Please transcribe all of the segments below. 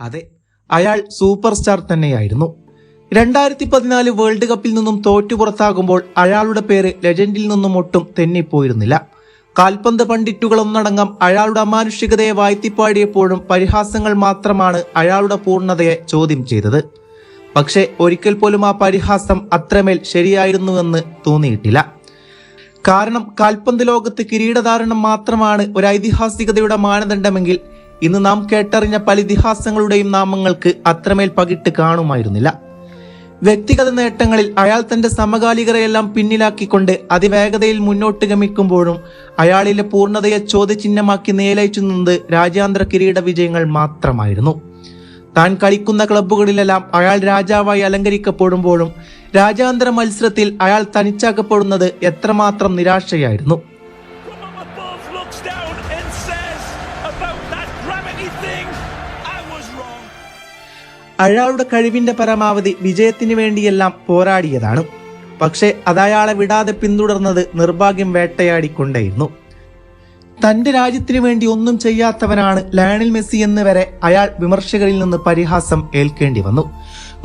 അതെ, അയാൾ super star തന്നെയായിരുന്നു. 2014 വേൾഡ് കപ്പിൽ നിന്നും തോറ്റു പുറത്താകുമ്പോൾ അയാളുടെ പേര് ലെജൻഡിൽ നിന്നും ഒട്ടും തെന്നിപ്പോയിരുന്നില്ല. കാൽപന്ത് പണ്ഡിറ്റുകളൊന്നടങ്കം അയാളുടെ അമാനുഷികതയെ വാഴ്ത്തിപ്പാടിയപ്പോഴും പരിഹാസങ്ങൾ മാത്രമാണ് അയാളുടെ പൂർണ്ണതയെ ചോദ്യം ചെയ്തത്. പക്ഷേ ഒരിക്കൽ പോലും ആ പരിഹാസം അത്രമേൽ ശരിയായിരുന്നുവെന്ന് തോന്നിയിട്ടില്ല. കാരണം കാൽപന്ത് ലോകത്ത് കിരീടധാരണം മാത്രമാണ് ഒരു ഐതിഹാസികതയുടെ മാനദണ്ഡമെങ്കിൽ ഇന്ന് നാം കേട്ടറിഞ്ഞ പല ഇതിഹാസങ്ങളുടെയും നാമങ്ങൾക്ക് അത്രമേൽ പകിട്ട് കാണുമായിരുന്നില്ല. വ്യക്തിഗത നേട്ടങ്ങളിൽ അയാൾ തന്റെ സമകാലികരെയെല്ലാം പിന്നിലാക്കിക്കൊണ്ട് അതിവേഗതയിൽ മുന്നോട്ട് ഗമിക്കുമ്പോഴും അയാളിലെ പൂർണ്ണതയെ ചോദ്യചിഹ്നമാക്കി നിലയിച്ചു നിന്നത് രാജ്യാന്തര കിരീട വിജയങ്ങൾ മാത്രമായിരുന്നു. താൻ കളിക്കുന്ന ക്ലബ്ബുകളിലെല്ലാം അയാൾ രാജാവായി അലങ്കരിക്കപ്പെടുമ്പോഴും രാജ്യാന്തര മത്സരത്തിൽ അയാൾ തനിച്ചാക്കപ്പെടുന്നത് എത്രമാത്രം നിരാശയായിരുന്നു. അയാളുടെ കഴിവിന്റെ പരമാവധി വിജയത്തിന് വേണ്ടിയെല്ലാം പോരാടിയതാണ്. പക്ഷെ അതയാളെ വിടാതെ പിന്തുടർന്നത് നിർഭാഗ്യം വേട്ടയാടിക്കൊണ്ടേയിരുന്നു. തന്റെ രാജ്യത്തിന് വേണ്ടി ഒന്നും ചെയ്യാത്തവനാണ് ലയണൽ മെസ്സി എന്ന് വരെ അയാൾ വിമർശകരിൽ നിന്ന് പരിഹാസം ഏൽക്കേണ്ടി വന്നു.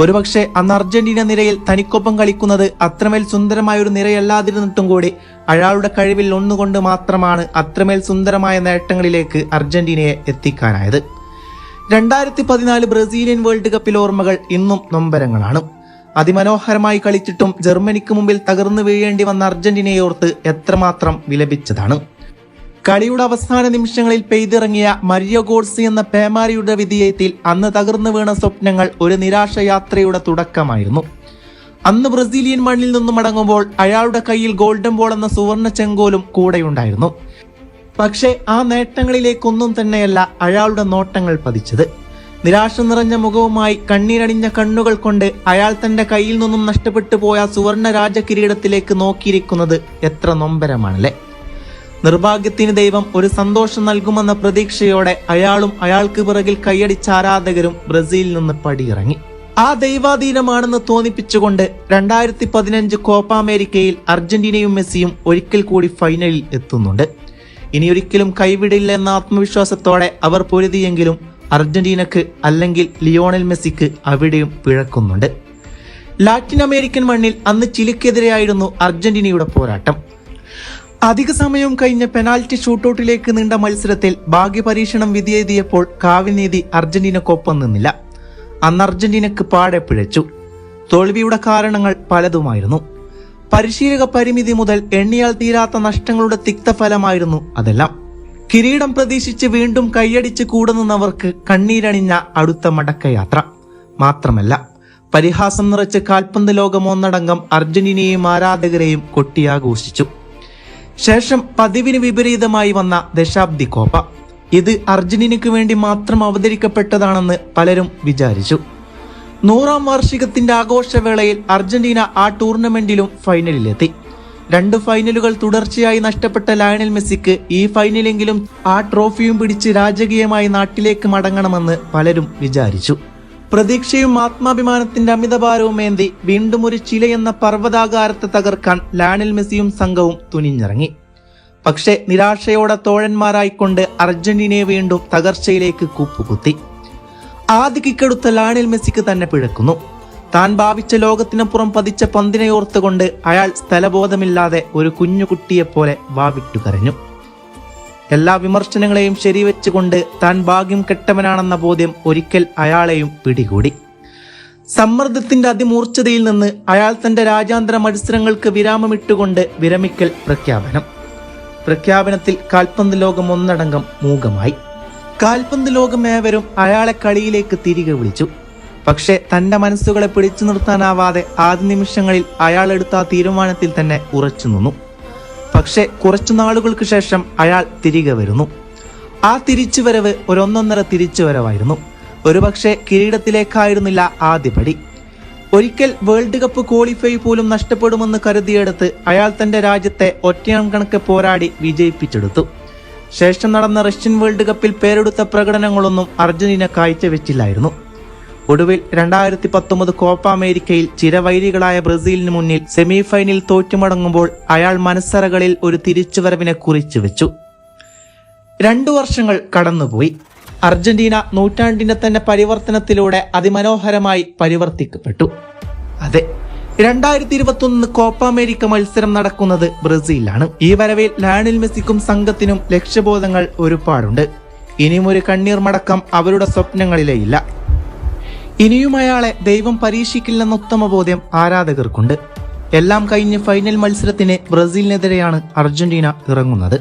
ഒരുപക്ഷെ അന്ന് അർജന്റീന നിരയിൽ തനിക്കൊപ്പം കളിക്കുന്നത് അത്രമേൽ സുന്ദരമായ ഒരു നിരയല്ലാതിരുന്നിട്ടും കൂടി അയാളുടെ കഴിവിൽ ഒന്നുകൊണ്ട് മാത്രമാണ് അത്രമേൽ സുന്ദരമായ നേട്ടങ്ങളിലേക്ക് അർജന്റീനയെ എത്തിക്കാനായത്. 2014 ബ്രസീലിയൻ വേൾഡ് കപ്പിലെ ഓർമ്മകൾ ഇന്നും നൊമ്പരങ്ങളാണ്. അതിമനോഹരമായി കളിച്ചിട്ടും ജർമ്മനിക്ക് മുമ്പിൽ തകർന്നു വീഴേണ്ടി വന്ന അർജന്റീനയെ ഓർത്ത് എത്രമാത്രം വിലപിച്ചതാണ്. കളിയുടെ അവസാന നിമിഷങ്ങളിൽ പെയ്തിറങ്ങിയ മരിയോ ഗോഡ്സി എന്ന പേമാരിയുടെ വിധിയത്തിൽ അന്ന് തകർന്നു വീണ സ്വപ്നങ്ങൾ ഒരു നിരാശയാത്രയുടെ തുടക്കമായിരുന്നു. അന്ന് ബ്രസീലിയൻ മണ്ണിൽ നിന്നും മടങ്ങുമ്പോൾ അയാളുടെ കയ്യിൽ ഗോൾഡൻ ബോൾ എന്ന സുവർണ ചെങ്കോലും കൂടെയുണ്ടായിരുന്നു. പക്ഷേ ആ നേട്ടങ്ങളിലേക്കൊന്നും തന്നെയല്ല അയാളുടെ നോട്ടങ്ങൾ പതിച്ചത്. നിരാശ നിറഞ്ഞ മുഖവുമായി കണ്ണീരണിഞ്ഞ കണ്ണുകൾ കൊണ്ട് അയാൾ തന്റെ കയ്യിൽ നിന്നും നഷ്ടപ്പെട്ടു പോയ സുവർണ രാജകിരീടത്തിലേക്ക് നോക്കിയിരിക്കുന്നത് എത്ര നൊമ്പരമാണല്ലേ. നിർഭാഗ്യത്തിന് ദൈവം ഒരു സന്തോഷം നൽകുമെന്ന പ്രതീക്ഷയോടെ അയാളും അയാൾക്ക് പിറകിൽ കൈയടിച്ച ആരാധകരും ബ്രസീലിൽ നിന്ന് പടിയിറങ്ങി. ആ ദൈവാധീനമാണെന്ന് തോന്നിപ്പിച്ചുകൊണ്ട് 2015 കോപ്പ അമേരിക്കയിൽ അർജന്റീനയും മെസ്സിയും ഒരിക്കൽ കൂടി ഫൈനലിൽ എത്തുന്നുണ്ട്. ഇനിയൊരിക്കലും കൈവിടില്ല എന്ന ആത്മവിശ്വാസത്തോടെ അവർ പൊരുതിയെങ്കിലും അർജന്റീനക്ക് അല്ലെങ്കിൽ ലിയോണൽ മെസ്സിക്ക് അവിടെയും പിഴക്കുന്നുണ്ട്. ലാറ്റിൻ അമേരിക്കൻ മണ്ണിൽ അന്ന് ചിലിക്കെതിരെയായിരുന്നു അർജന്റീനയുടെ പോരാട്ടം. അധിക സമയവും കഴിഞ്ഞ പെനാൽറ്റി ഷൂട്ടൌട്ടിലേക്ക് നീണ്ട മത്സരത്തിൽ ഭാഗ്യപരീക്ഷണം വിധിയെഴുതിയപ്പോൾ കാവ്യനീതി അർജന്റീനക്കൊപ്പം നിന്നില്ല. അന്ന് അർജന്റീനക്ക് പാടെ പിഴച്ചു. തോൽവിയുടെ കാരണങ്ങൾ പലതുമായിരുന്നു. പരിശീലക പരിമിതി മുതൽ എണ്ണിയാൽ തീരാത്ത നഷ്ടങ്ങളുടെ തിക്തഫലമായിരുന്നു അതെല്ലാം. കിരീടം പ്രതീക്ഷിച്ച് വീണ്ടും കൈയടിച്ച് കൂടെ നിന്നവർക്ക് കണ്ണീരണിഞ്ഞ അടുത്ത മടക്കയാത്ര മാത്രമല്ല, പരിഹാസം നിറച്ച് കാൽപന്ത് ലോകം ഒന്നടങ്കം അർജന്റീനയെയും ആരാധകരെയും കൊട്ടിയാഘോഷിച്ചു. ശേഷം പതിവിന് വിപരീതമായി വന്ന ദശാബ്ദി കോപ്പ. ഇത് അർജന്റീനയ്ക്ക് വേണ്ടി മാത്രം അവതരിക്കപ്പെട്ടതാണെന്ന് പലരും വിചാരിച്ചു. 100ാം വാർഷികത്തിന്റെ ആഘോഷവേളയിൽ അർജന്റീന ആ ടൂർണമെന്റിലും ഫൈനലിലെത്തി. 2 ഫൈനലുകൾ തുടർച്ചയായി നഷ്ടപ്പെട്ട ലയണൽ മെസ്സിക്ക് ഈ ഫൈനലെങ്കിലും ആ ട്രോഫിയും പിടിച്ച് രാജകീയമായി നാട്ടിലേക്ക് മടങ്ങണമെന്ന് പലരും വിചാരിച്ചു. പ്രതീക്ഷയും ആത്മാഭിമാനത്തിന്റെ അമിതഭാരവും ഏന്തി വീണ്ടും ഒരു ചിലയെന്ന പർവ്വതാകാരത്തെ തകർക്കാൻ ലയണൽ മെസ്സിയും സംഘവും തുനിഞ്ഞിറങ്ങി. പക്ഷെ നിരാശയോടെ തോഴന്മാരായിക്കൊണ്ട് അർജന്റീനയെ വീണ്ടും തകർച്ചയിലേക്ക് കൂപ്പുകുത്തി. ആദ്യ കിക്കെടുത്ത ലയണൽ മെസ്സിക്ക് തന്നെ പിഴക്കുന്നു. താൻ ഭാവിച്ച ലോകത്തിനപ്പുറം പതിച്ച പന്തിനെ ഓർത്തുകൊണ്ട് അയാൾ സ്ഥലബോധമില്ലാതെ ഒരു കുഞ്ഞുകുട്ടിയെപ്പോലെ വാവിട്ടു കരഞ്ഞു. എല്ലാ വിമർശനങ്ങളെയും ശരിവെച്ചുകൊണ്ട് താൻ ഭാഗ്യം കെട്ടവനാണെന്ന ബോധ്യം ഒരിക്കൽ അയാളെയും പിടികൂടി. സമ്മർദ്ദത്തിന്റെ അതിമൂർച്ഛതയിൽ നിന്ന് അയാൾ തന്റെ രാജ്യാന്തര മത്സരങ്ങൾക്ക് വിരാമമിട്ടുകൊണ്ട് വിരമിക്കൽ പ്രഖ്യാപനത്തിൽ കാൽപന്ത് ലോകം ഒന്നടങ്കം മൂകമായി. കാൽപന്ത് ലോകം ഏവരും അയാളെ കളിയിലേക്ക് തിരികെ വിളിച്ചു. പക്ഷെ തന്റെ മനസ്സുകളെ പിടിച്ചു നിർത്താനാവാതെ ആദ്യ നിമിഷങ്ങളിൽ അയാൾ എടുത്ത ആ തീരുമാനത്തിൽ തന്നെ ഉറച്ചു നിന്നു. പക്ഷെ കുറച്ചു നാളുകൾക്ക് ശേഷം അയാൾ തിരികെ വരുന്നു. ആ തിരിച്ചുവരവ് ഒന്നൊന്നര തിരിച്ചുവരവായിരുന്നു. ഒരുപക്ഷെ കിരീടത്തിലേക്കായിരുന്നില്ല ആദ്യപടി. ഒരിക്കൽ വേൾഡ് കപ്പ് ക്വാളിഫൈ പോലും നഷ്ടപ്പെടുമെന്ന് കരുതിയെടുത്ത് അയാൾ തന്റെ രാജ്യത്തെ ഒറ്റയാം കണക്ക് പോരാടി വിജയിപ്പിച്ചെടുത്തു. ശേഷം നടന്ന റഷ്യൻ വേൾഡ് കപ്പിൽ പേരെടുത്ത പ്രകടനങ്ങളൊന്നും അർജന്റീന കാഴ്ചവെച്ചില്ലായിരുന്നു. ഒടുവിൽ 2019 കോപ്പ അമേരിക്കയിൽ ചിരവൈരികളായ ബ്രസീലിന് മുന്നിൽ സെമി ഫൈനൽ തോറ്റുമടങ്ങുമ്പോൾ അയാൾ മനസ്സറകളിൽ ഒരു തിരിച്ചുവരവിനെ കുറിച്ചു വെച്ചു. 2 വർഷങ്ങൾ കടന്നുപോയി. അർജന്റീന നൂറ്റാണ്ടിന്റെ തന്നെ പരിവർത്തനത്തിലൂടെ അതിമനോഹരമായി പരിവർത്തിക്കപ്പെട്ടു. അതെ, 2021 കോപ്പ അമേരിക്ക മത്സരം നടക്കുന്നത് ബ്രസീലിലാണ്. ഈ വരവിൽ ലയണൽ മെസ്സിക്കും സംഘത്തിനും ലക്ഷ്യബോധങ്ങൾ ഒരുപാടുണ്ട്. ഇനിയും ഒരു കണ്ണീർ മടക്കം അവരുടെ സ്വപ്നങ്ങളിലേയില്ല. ഇനിയും അയാളെ ദൈവം പരീക്ഷിക്കില്ലെന്ന ഉത്തമ ബോധ്യം ആരാധകർക്കുണ്ട്. എല്ലാം കഴിഞ്ഞ് ഫൈനൽ മത്സരത്തിന് ബ്രസീലിനെതിരെയാണ് അർജന്റീന ഇറങ്ങുന്നത്.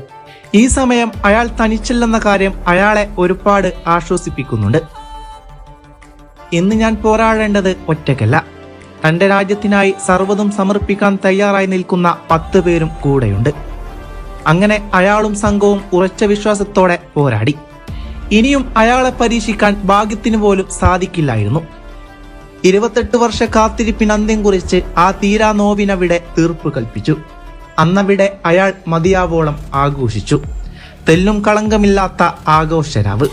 ഈ സമയം അയാൾ തനിച്ചല്ലെന്ന കാര്യം അയാളെ ഒരുപാട് ആശ്വസിപ്പിക്കുന്നുണ്ട്. ഇന്ന് ഞാൻ പോരാടേണ്ടത് ഒറ്റയ്ക്കല്ല. തന്റെ രാജ്യത്തിനായി സർവ്വതും സമർപ്പിക്കാൻ തയ്യാറായി നിൽക്കുന്ന 10 പേരും കൂടെയുണ്ട്. അങ്ങനെ അയാളും സംഘവും ഉറച്ച വിശ്വാസത്തോടെ പോരാടി. ഇനിയും അയാളെ പരീക്ഷിക്കാൻ ഭാഗ്യത്തിന് പോലും സാധിക്കില്ലായിരുന്നു. 28 വർഷ കാത്തിരിപ്പിന് അന്ത്യം കുറിച്ച് ആ തീരാ നോവിനവിടെ തീർപ്പ് കൽപ്പിച്ചു. അന്നവിടെ അയാൾ മതിയാവോളം ആഘോഷിച്ചു. തെല്ലും കളങ്കമില്ലാത്ത ആഘോഷരാവ്.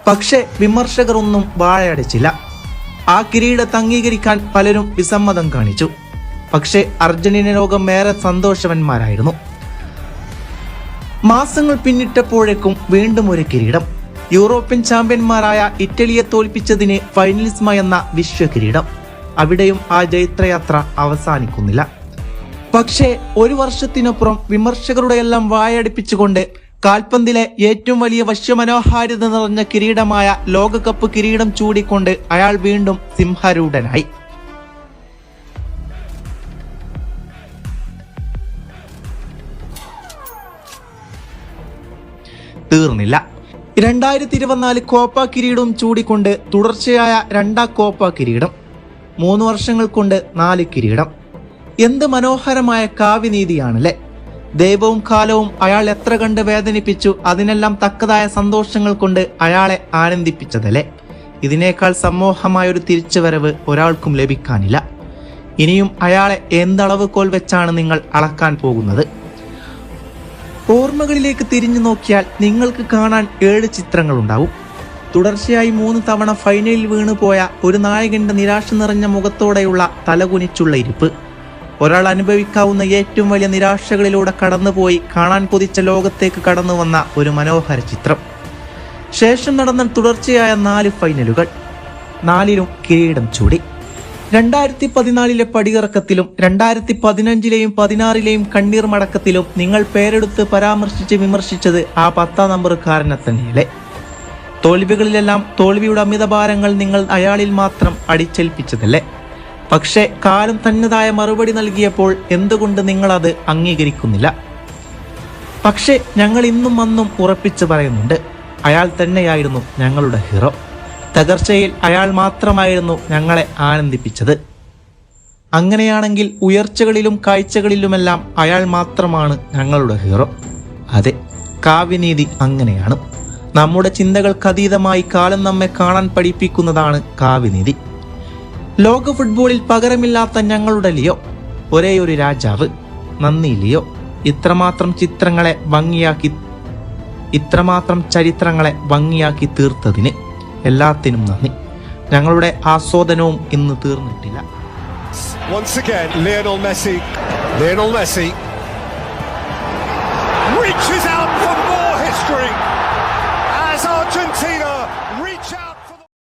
പക്ഷെ വിമർശകർ ഒന്നും വാഴയടിച്ചില്ല. ആ കിരീടത്തെ അംഗീകരിക്കാൻ പലരും വിസമ്മതം കാണിച്ചു. പക്ഷെ അർജന്റീന ലോകം ഏറെ സന്തോഷവാന്മാരായിരുന്നു. മാസങ്ങൾ പിന്നിട്ടപ്പോഴേക്കും വീണ്ടും ഒരു കിരീടം. യൂറോപ്യൻ ചാമ്പ്യന്മാരായ ഇറ്റലിയെ തോൽപ്പിച്ചതിന് ഫൈനലിസ്മ എന്ന വിശ്വകിരീടം. അവിടെയും ആ ജൈത്രയാത്ര അവസാനിക്കുന്നില്ല. പക്ഷേ ഒരു വർഷത്തിനപ്പുറം വിമർശകരുടെ എല്ലാം വായടിപ്പിച്ചുകൊണ്ട് കാൽപന്തിലെ ഏറ്റവും വലിയ വശ്യമനോഹാരിത നിറഞ്ഞ കിരീടമായ ലോകകപ്പ് കിരീടം ചൂടിക്കൊണ്ട് അയാൾ വീണ്ടും സിംഹരൂഢനായി. തീർന്നില്ല. 2024 കോപ്പ കിരീടവും ചൂടിക്കൊണ്ട് തുടർച്ചയായ 2ാം കോപ്പ കിരീടം. 3 വർഷങ്ങൾ കൊണ്ട് 4 കിരീടം. എന്ത് മനോഹരമായ കാവ്യനീതിയാണല്ലേ. ദൈവവും കാലവും അയാൾ എത്ര കണ്ട് വേദനിപ്പിച്ചു, അതിനെല്ലാം തക്കതായ സന്തോഷങ്ങൾ കൊണ്ട് അയാളെ ആനന്ദിപ്പിച്ചതല്ലേ. ഇതിനേക്കാൾ സമൂഹമായൊരു തിരിച്ചുവരവ് ഒരാൾക്കും ലഭിക്കാനില്ല. ഇനിയും അയാളെ എന്തളവ് കോൽ വെച്ചാണ് നിങ്ങൾ അളക്കാൻ പോകുന്നത്? ഓർമ്മകളിലേക്ക് തിരിഞ്ഞു നോക്കിയാൽ നിങ്ങൾക്ക് കാണാൻ 7 ചിത്രങ്ങളുണ്ടാവും. തുടർച്ചയായി 3 തവണ ഫൈനലിൽ വീണുപോയ ഒരു നായകന്റെ നിരാശ നിറഞ്ഞ മുഖത്തോടെയുള്ള തലകുനിച്ചുള്ള ഇരിപ്പ്. ഒരാൾ അനുഭവിക്കാവുന്ന ഏറ്റവും വലിയ നിരാശകളിലൂടെ കടന്നുപോയി കാണാൻ കൊതിച്ച ലോകത്തേക്ക് കടന്നു വന്ന ഒരു മനോഹര ചിത്രം. ശേഷം നടന്ന തുടർച്ചയായ 4 ഫൈനലുകൾ. 4ലും കിരീടം ചൂടി. 2014 പടിയിറക്കത്തിലും 2015 16 കണ്ണീർ മടക്കത്തിലും നിങ്ങൾ പേരെടുത്ത് പരാമർശിച്ച് വിമർശിച്ചത് ആ 10ാം നമ്പറുകാരനെ തന്നെയല്ലേ. തോൽവികളിലെല്ലാം തോൽവിയുടെ അമിതഭാരങ്ങൾ നിങ്ങൾ അയാളിൽ മാത്രം അടിച്ചേൽപ്പിച്ചതല്ലേ. പക്ഷെ കാലം തന്നതായ മറുപടി നൽകിയപ്പോൾ എന്തുകൊണ്ട് നിങ്ങളത് അംഗീകരിക്കുന്നില്ല? പക്ഷെ ഞങ്ങൾ ഇന്നും അന്നും ഉറപ്പിച്ചു പറയുന്നുണ്ട്, അയാൾ തന്നെയായിരുന്നു ഞങ്ങളുടെ ഹീറോ. തകർച്ചയിൽ അയാൾ മാത്രമായിരുന്നു ഞങ്ങളെ ആനന്ദിപ്പിച്ചത്. അങ്ങനെയാണെങ്കിൽ ഉയർച്ചകളിലും കാഴ്ചകളിലുമെല്ലാം അയാൾ മാത്രമാണ് ഞങ്ങളുടെ ഹീറോ. അതെ, കാവ്യനീതി അങ്ങനെയാണ്. നമ്മുടെ ചിന്തകൾക്കതീതമായി കാലം നമ്മെ കാണാൻ പഠിപ്പിക്കുന്നതാണ് കാവ്യനീതി. ലോക ഫുട്ബോളിൽ പകരമില്ലാത്ത ഞങ്ങളുടെ ലിയോ, ഒരേ ഒരു രാജാവ്. നന്ദി ലിയോ. ഇത്രമാത്രം ചരിത്രങ്ങളെ ഭംഗിയാക്കി തീർത്തതിന് എല്ലാത്തിനും നന്ദി. ഞങ്ങളുടെ ആസ്വാദനവും ഇന്ന് തീർന്നിട്ടില്ല. Once again, Lionel Messi reaches out for more history.